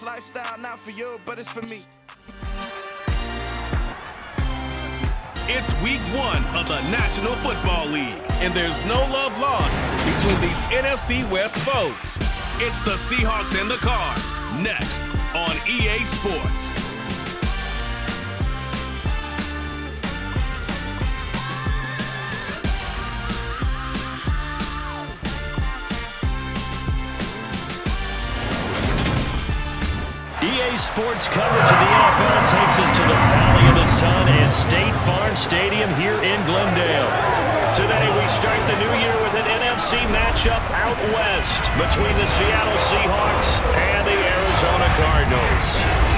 This lifestyle not for you, but it's for me. It's week 1 of the National Football League, and there's no love lost between these NFC West foes. It's the Seahawks and the Cards, next on EA Sports. EA Sports coverage of the NFL takes us to the Valley of the Sun and State Farm Stadium here in Glendale. Today we start the new year with an NFC matchup out west between the Seattle Seahawks and the Arizona Cardinals.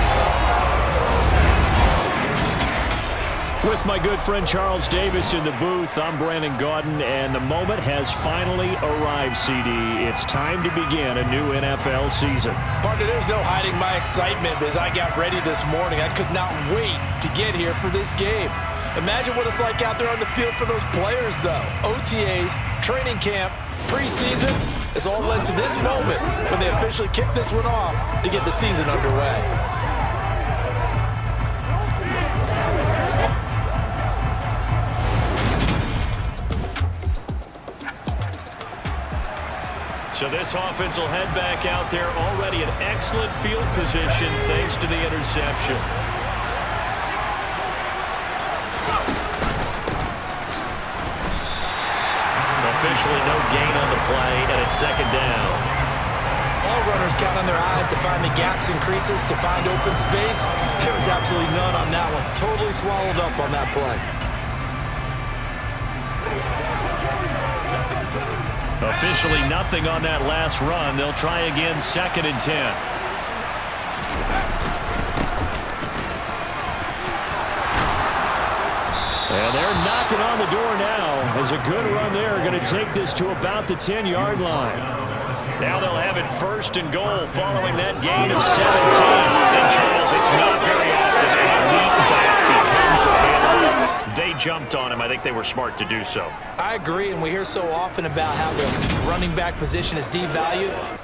With my good friend Charles Davis in the booth, I'm Brandon Gaudin, and the moment has finally arrived, CD. It's time to begin a new NFL season. Partner, there's no hiding my excitement as I got ready this morning. I could not wait to get here for this game. Imagine what it's like out there on the field for those players, though. OTAs, training camp, preseason, it's all led to this moment when they officially kick this one off to get the season underway. So this offense will head back out there already in excellent field position thanks to the interception. Officially no gain on the play, and it's second down. All runners count on their eyes to find the gaps and creases, to find open space. There was absolutely none on that one. Totally swallowed up on that play. Officially nothing on that last run. They'll try again, 2nd and 10. And they're knocking on the door now. As a good run there, going to take this to about the 10-yard line. Now they'll have it 1st and goal following that gain of 17. And Charles, it's not very often that a weak back becomes available. They jumped on him. I think they were smart to do so. I agree, and we hear so often about how the running back position is devalued.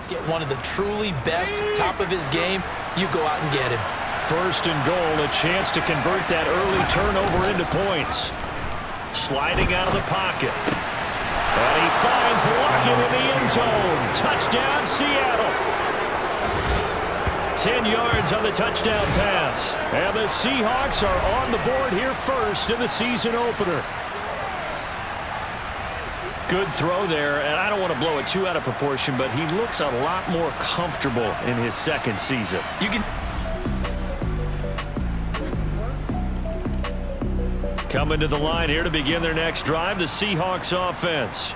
Get one of the truly best, top of his game, you go out and get him. 1st and goal, a chance to convert that early turnover into points. Sliding out of the pocket. And he finds Lockett in the end zone. Touchdown, Seattle. 10 yards on the touchdown pass. And the Seahawks are on the board here first in the season opener. Good throw there, and I don't want to blow it too out of proportion, but he looks a lot more comfortable in his 2nd season. Coming to the line here to begin their next drive, the Seahawks offense.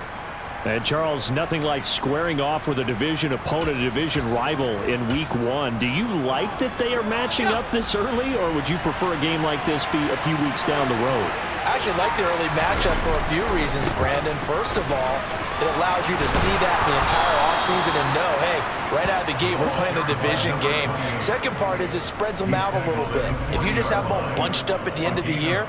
And Charles, nothing like squaring off with a division opponent, a division rival in week 1. Do you like that they are matching up this early, or would you prefer a game like this be a few weeks down the road? I actually like the early matchup for a few reasons, Brandon. First of all, it allows you to see that the entire offseason and know, hey, right out of the gate, we're playing a division game. Second part is it spreads them out a little bit. If you just have them all bunched up at the end of the year,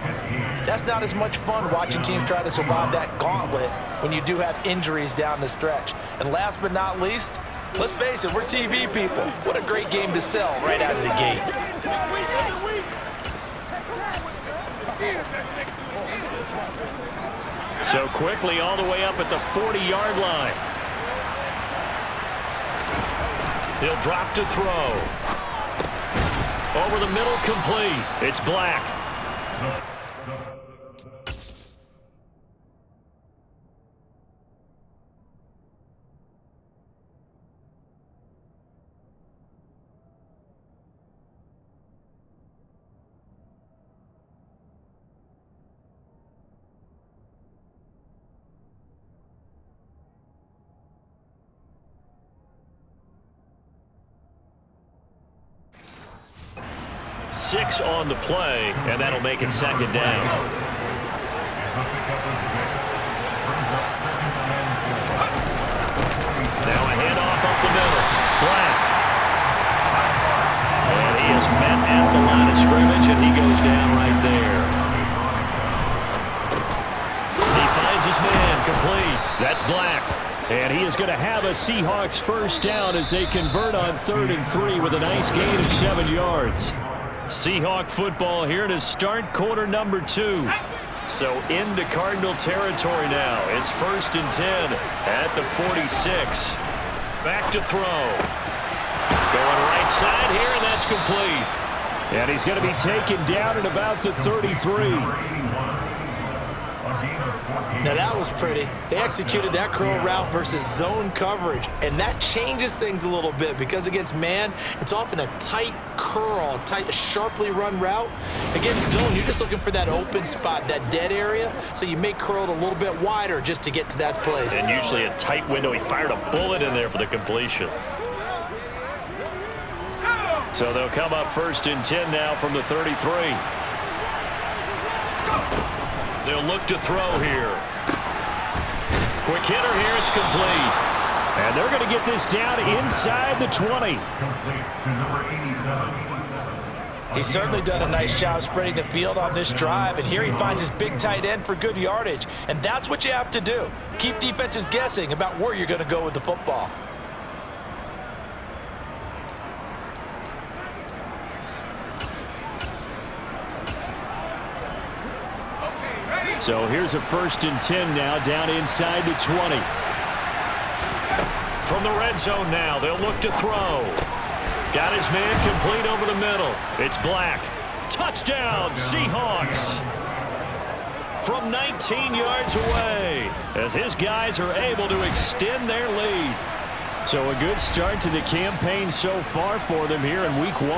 that's not as much fun watching teams try to survive that gauntlet when you do have injuries down the stretch. And last but not least, let's face it, we're TV people. What a great game to sell right out of the gate. So quickly all the way up at the 40-yard line. He'll drop to throw. Over the middle, complete. It's Black. 6 on the play, and that'll make it second down. Now a handoff up the middle. Black. And he is met at the line of scrimmage, and he goes down right there. He finds his man complete. That's Black. And he is going to have a Seahawks first down as they convert on 3rd and 3 with a nice gain of 7 yards. Seahawk football here to start quarter number 2. So into Cardinal territory now. It's 1st and 10 at the 46. Back to throw. Going right side here, and that's complete. And he's going to be taken down at about the 33. Now that was pretty. They executed that curl route versus zone coverage, and that changes things a little bit because against man, it's often a tight curl, tight, sharply run route. Against zone, you're just looking for that open spot, that dead area, so you may curl it a little bit wider just to get to that place. And usually a tight window. He fired a bullet in there for the completion. So they'll come up 1st and 10 now from the 33. They'll look to throw here. Quick hitter here, it's complete. And they're going to get this down inside the 20. He's certainly done a nice job spreading the field on this drive, and here he finds his big tight end for good yardage. And that's what you have to do. Keep defenses guessing about where you're going to go with the football. So here's a 1st and 10 now down inside the 20. From the red zone now, they'll look to throw. Got his man complete over the middle. It's Black. Touchdown, Seahawks. From 19 yards away as his guys are able to extend their lead. So a good start to the campaign so far for them here in week 1.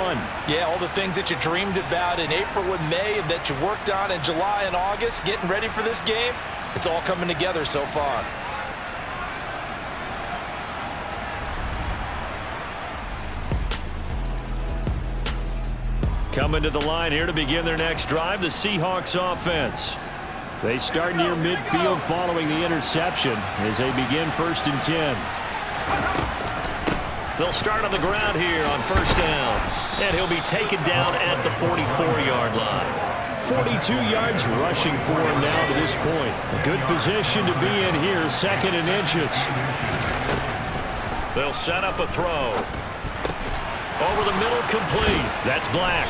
Yeah, all the things that you dreamed about in April and May and that you worked on in July and August, getting ready for this game, it's all coming together so far. Coming to the line here to begin their next drive, the Seahawks offense. They start near midfield following the interception as they begin 1st and 10. They'll start on the ground here on 1st down. And he'll be taken down at the 44-yard line. 42 yards rushing for him now to this point. A good position to be in here, 2nd and inches. They'll set up a throw. Over the middle, complete. That's Black.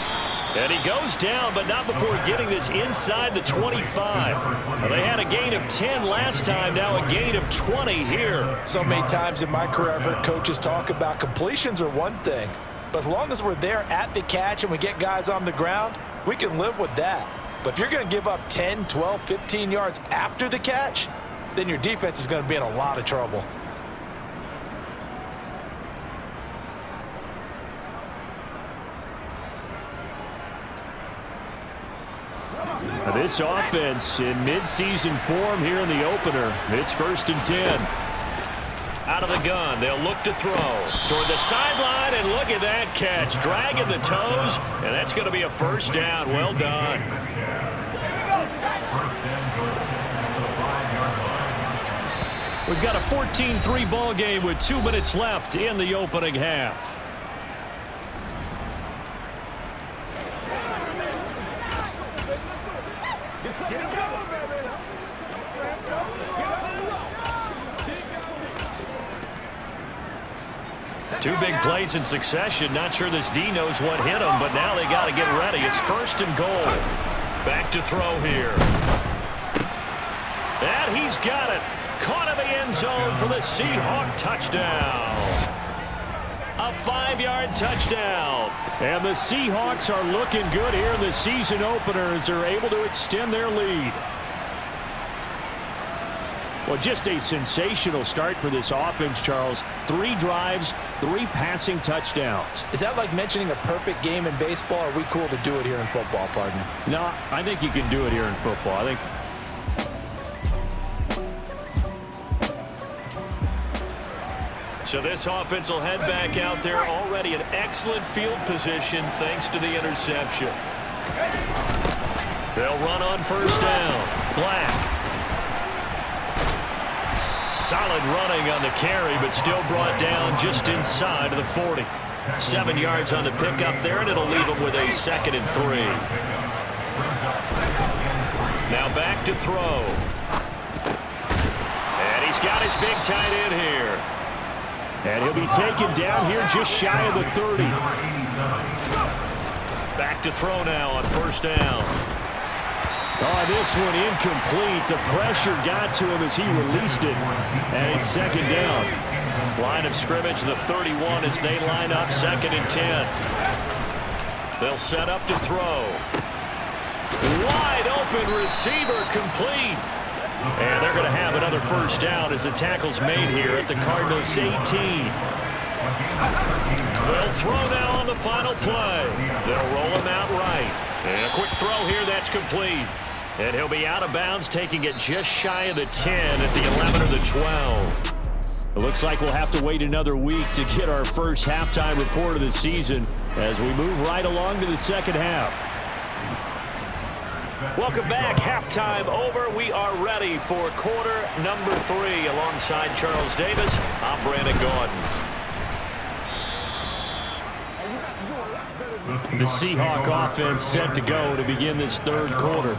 And he goes down, but not before getting this inside the 25. They had a gain of 10 last time, now a gain of 20 here. So many times in my career, I've heard coaches talk about completions are one thing, but as long as we're there at the catch and we get guys on the ground, we can live with that. But if you're going to give up 10, 12, 15 yards after the catch, then your defense is going to be in a lot of trouble. This offense in midseason form here in the opener. It's 1st and 10. Out of the gun, they'll look to throw toward the sideline, and look at that catch. Dragging the toes, and that's going to be a 1st down. Well done. We've got a 14-3 ball game with 2 minutes left in the opening half. Two big plays in succession. Not sure this D knows what hit him, but now they got to get ready. It's 1st and goal. Back to throw here. And he's got it. Caught in the end zone for the Seahawk touchdown. A 5-yard touchdown. And the Seahawks are looking good here in the season opener as they're able to extend their lead. Well, just a sensational start for this offense, Charles. 3 drives, 3 passing touchdowns. Is that like mentioning a perfect game in baseball, or are we cool to do it here in football, partner? No, I think you can do it here in football. I think So this offense will head back out there, already in excellent field position thanks to the interception. They'll run on first down. Black. Solid running on the carry, but still brought down just inside of the 40. 7 yards on the pickup there, and it'll leave him with a 2nd and 3. Now back to throw. And he's got his big tight end here. And he'll be taken down here just shy of the 30. Back to throw now on first down. Oh, this one incomplete. The pressure got to him as he released it. And it's 2nd down. Line of scrimmage, the 31 as they line up 2nd and 10. They'll set up to throw. Wide open receiver complete. And they're going to have another first down as the tackle's made here at the Cardinals' 18. They'll throw now on the final play. They'll roll him out right. And a quick throw here that's complete. And he'll be out of bounds, taking it just shy of the 10 at the 11 or the 12. It looks like we'll have to wait another week to get our first halftime report of the season as we move right along to the second half. Welcome back. Halftime over. We are ready for quarter number 3. Alongside Charles Davis, I'm Brandon Gordon. The Seahawk offense set to go to begin this third quarter.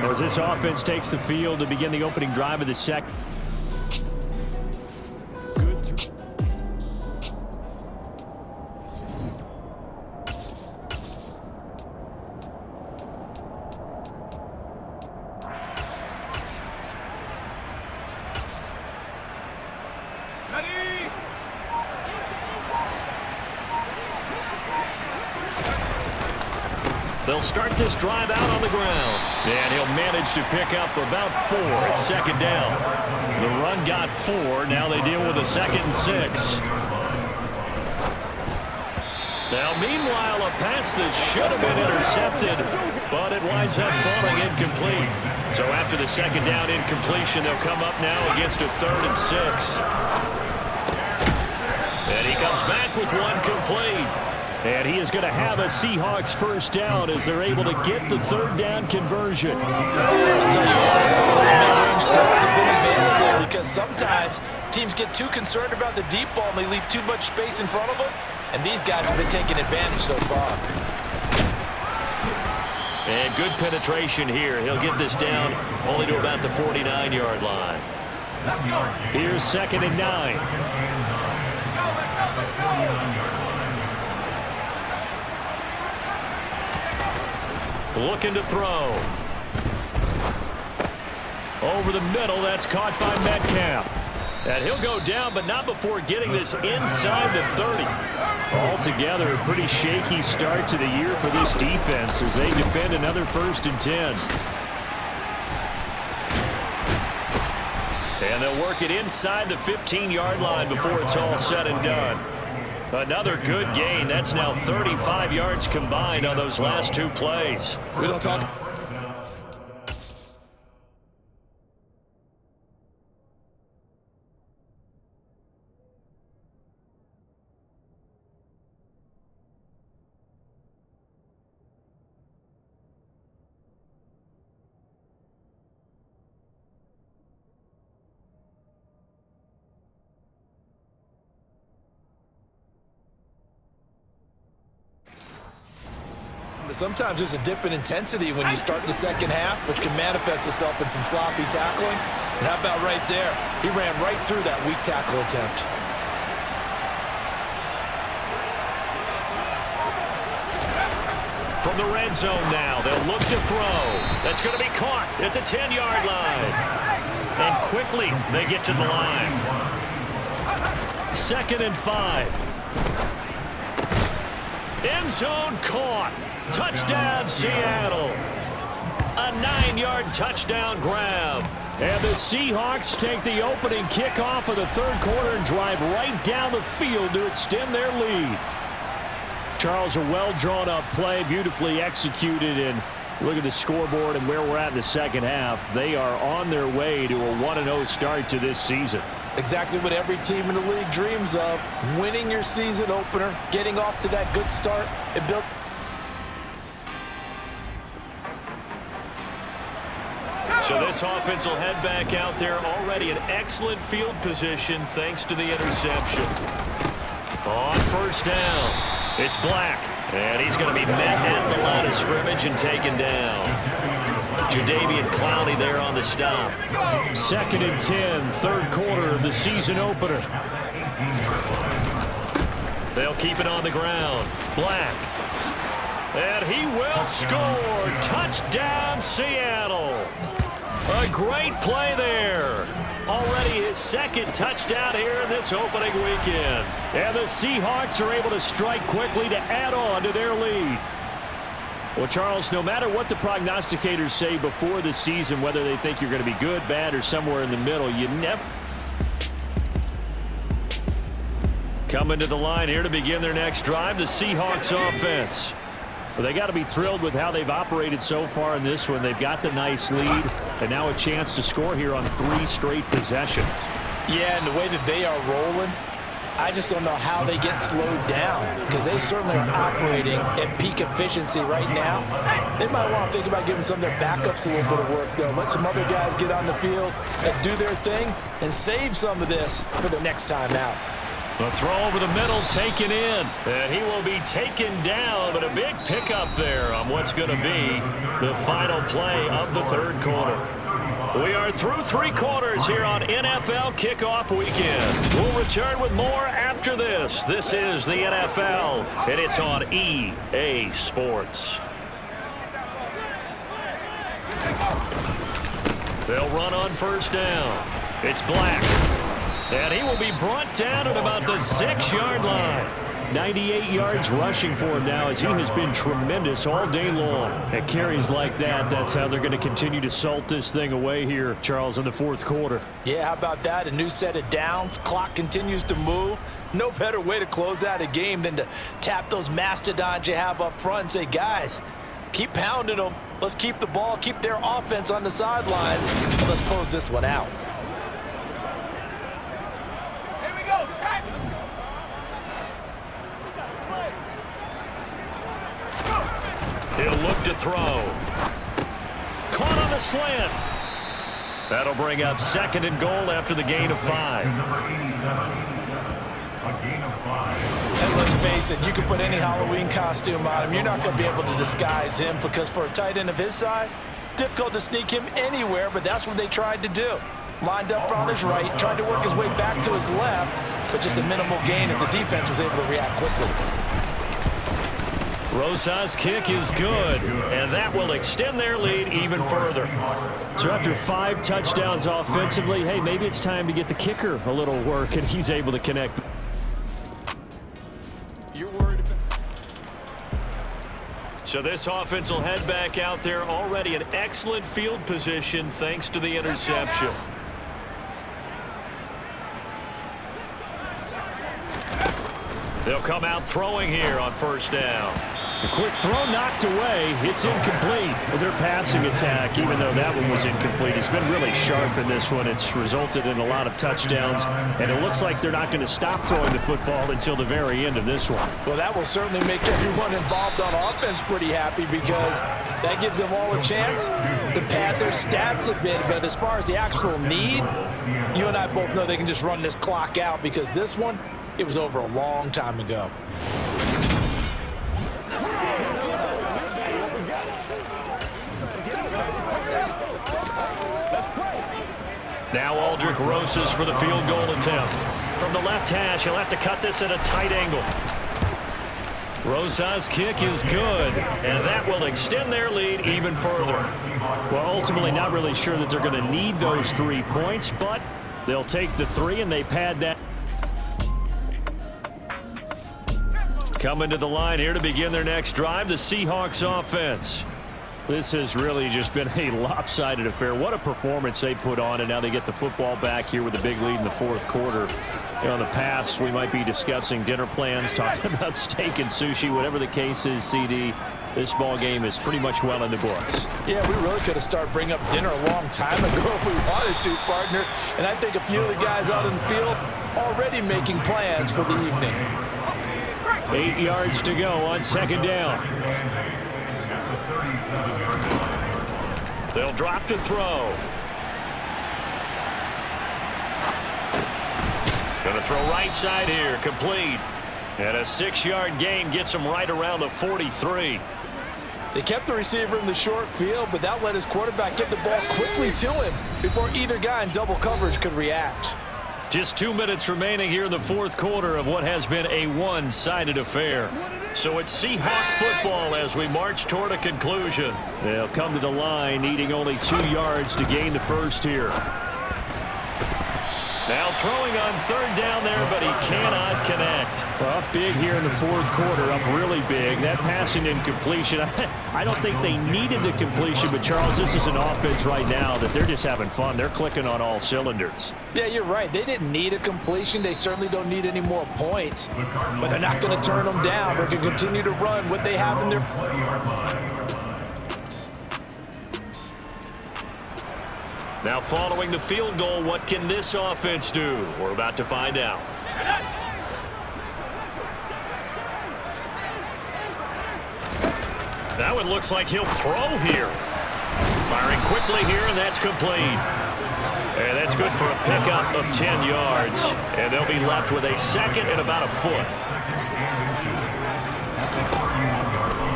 As this offense takes the field to begin the opening drive of the second. They'll start this drive out on the ground. And he'll manage to pick up about 4 at 2nd down. The run got 4. Now they deal with a 2nd and 6. Now, meanwhile, a pass that should have been intercepted, but it winds up falling incomplete. So after the 2nd down incompletion, they'll come up now against a 3rd and 6. And he comes back with one complete. And he is going to have a Seahawks first down as they're able to get the 3rd down conversion. I'll tell you what, those mid-range throws have been available because sometimes teams get too concerned about the deep ball and they leave too much space in front of them. And these guys have been taking advantage so far. And good penetration here. He'll get this down only to about the 49-yard line. Here's 2nd and 9. Looking to throw. Over the middle, that's caught by Metcalf. And he'll go down, but not before getting this inside the 30. Altogether, a pretty shaky start to the year for this defense as they defend another 1st and 10. And they'll work it inside the 15-yard line before it's all said and done. Another good gain. That's now 35 yards combined on those last 2 plays. We don't talk. Sometimes there's a dip in intensity when you start the second half, which can manifest itself in some sloppy tackling. And how about right there? He ran right through that weak tackle attempt. From the red zone now, they'll look to throw. That's going to be caught at the 10-yard line. And quickly, they get to the line. 2nd and 5. End zone caught. Touchdown, Seattle. A 9-yard touchdown grab. And the Seahawks take the opening kickoff of the third quarter and drive right down the field to extend their lead. Charles, a well-drawn-up play, beautifully executed, and look at the scoreboard and where we're at in the second half. They are on their way to a 1-0 start to this season. Exactly what every team in the league dreams of, winning your season opener, getting off to that good start, and build. So this offense will head back out there, already in excellent field position thanks to the interception. On first down, it's Black, and he's going to be met at the line of scrimmage and taken down. Jadeveon Clowney there on the stop. 2nd and 10, third quarter of the season opener. They'll keep it on the ground. Black. And he will score. Touchdown, Seattle. A great play there. Already his 2nd touchdown here in this opening weekend. And the Seahawks are able to strike quickly to add on to their lead. Well, Charles, no matter what the prognosticators say before the season, whether they think you're going to be good, bad, or somewhere in the middle, you never... Coming to the line here to begin their next drive, the Seahawks offense. Well, they got to be thrilled with how they've operated so far in this one. They've got the nice lead, and now a chance to score here on 3 straight possessions. Yeah, and the way that they are rolling, I just don't know how they get slowed down, because they certainly are operating at peak efficiency right now. They might want to think about giving some of their backups a little bit of work, though. Let some other guys get on the field and do their thing and save some of this for the next time out. A throw over the middle taken in, and he will be taken down, but a big pickup there on what's going to be the final play of the third quarter. We are through 3 quarters here on NFL Kickoff Weekend. We'll return with more after this. This is the NFL, and it's on EA Sports. They'll run on first down. It's Black. And he will be brought down at about the 6-yard line. 98 yards rushing for him now, as he has been tremendous all day long. At carries like that, that's how they're going to continue to salt this thing away here, Charles, in the fourth quarter. Yeah, how about that? A new set of downs. Clock continues to move. No better way to close out a game than to tap those mastodons you have up front and say, guys, keep pounding them. Let's keep the ball, keep their offense on the sidelines, and let's close this one out. He'll look to throw. Caught on the slant. That'll bring up 2nd and goal after the gain of 5. And let's face it, you can put any Halloween costume on him. You're not going to be able to disguise him, because for a tight end of his size, difficult to sneak him anywhere, but that's what they tried to do. Lined up on his right, tried to work his way back to his left, but just a minimal gain as the defense was able to react quickly. Rosa's kick is good, and that will extend their lead even further. So after 5 touchdowns offensively, hey, maybe it's time to get the kicker a little work, and he's able to connect. You're worried about... So this offense will head back out there, already in excellent field position thanks to the interception. They'll come out throwing here on first down. A quick throw knocked away. It's incomplete. Well, their passing attack, even though that one was incomplete, has been really sharp in this one. It's resulted in a lot of touchdowns, and it looks like they're not going to stop throwing the football until the very end of this one. Well, that will certainly make everyone involved on offense pretty happy, because that gives them all a chance to pad their stats a bit. But as far as the actual need, you and I both know they can just run this clock out, because this one, it was over a long time ago. Now Aldrich Rosas for the field goal attempt. From the left hash, he'll have to cut this at a tight angle. Rosa's kick is good, and that will extend their lead even further. Well, ultimately not really sure that they're going to need those 3 points, but they'll take the 3 and they pad that. Coming to the line here to begin their next drive, the Seahawks offense. This has really just been a lopsided affair. What a performance they put on, and now they get the football back here with a big lead in the fourth quarter. You know, in the past, we might be discussing dinner plans, talking about steak and sushi, whatever the case is, CD. this ball game is pretty much well in the books. Yeah, we really could have started bringing up dinner a long time ago if we wanted to, partner. And I think a few of the guys out in the field already making plans for the evening. 8 yards to go on second down. They'll drop to throw. Going to throw right side here, complete. And a 6-yard gain gets him right around the 43. They kept the receiver in the short field, but that let his quarterback get the ball quickly to him before either guy in double coverage could react. Just 2 minutes remaining here in the fourth quarter of what has been a one-sided affair. So it's Seahawk football as we march toward a conclusion. They'll come to the line needing only 2 yards to gain the first here. Now throwing on third down there, but he cannot connect. Up big here in the fourth quarter, up really big. That passing incompletion, I don't think they needed the completion, but Charles, this is an offense right now that they're just having fun. They're clicking on all cylinders. Yeah, you're right. They didn't need a completion. They certainly don't need any more points, but they're not going to turn them down. They're going to continue to run what they have in their... Now following the field goal, what can this offense do? We're about to find out. Now it looks like he'll throw here. Firing quickly here, and that's complete. And that's good for a pickup of 10 yards. And they'll be left with a second and about a foot.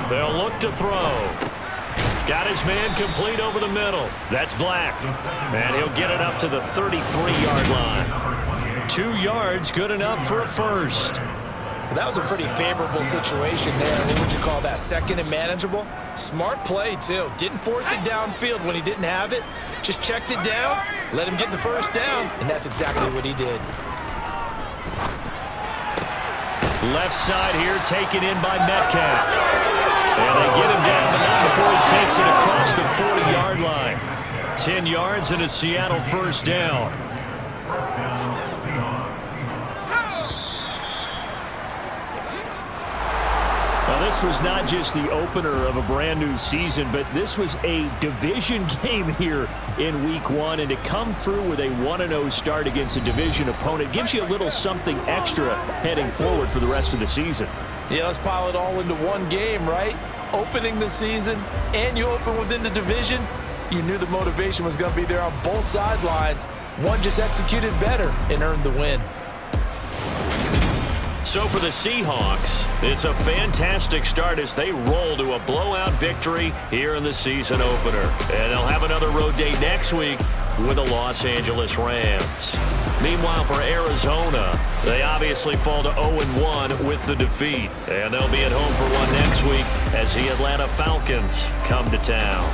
They'll look to throw. Got his man complete over the middle. That's Black. And he'll get it up to the 33-yard line. 2 yards, good enough for a first. Well, that was a pretty favorable situation there. What would you call that? Second and manageable? Smart play, too. Didn't force it downfield when he didn't have it. Just checked it down, let him get the first down, and that's exactly what he did. Left side here taken in by Metcalf. And they get him down, but not before he takes it across the 40-yard line. 10 yards and a Seattle first down. Now, this was not just the opener of a brand-new season, but this was a division game here in Week 1. And to come through with a 1-0 start against a division opponent gives you a little something extra heading forward for the rest of the season. Yeah, let's pile it all into one game, right? Opening the season, and you open within the division. You knew the motivation was going to be there on both sidelines. One just executed better and earned the win. So for the Seahawks, it's a fantastic start as they roll to a blowout victory here in the season opener. And they'll have another road day next week with the Los Angeles Rams. Meanwhile, for Arizona, they obviously fall to 0-1 with the defeat. And they'll be at home for one next week as the Atlanta Falcons come to town.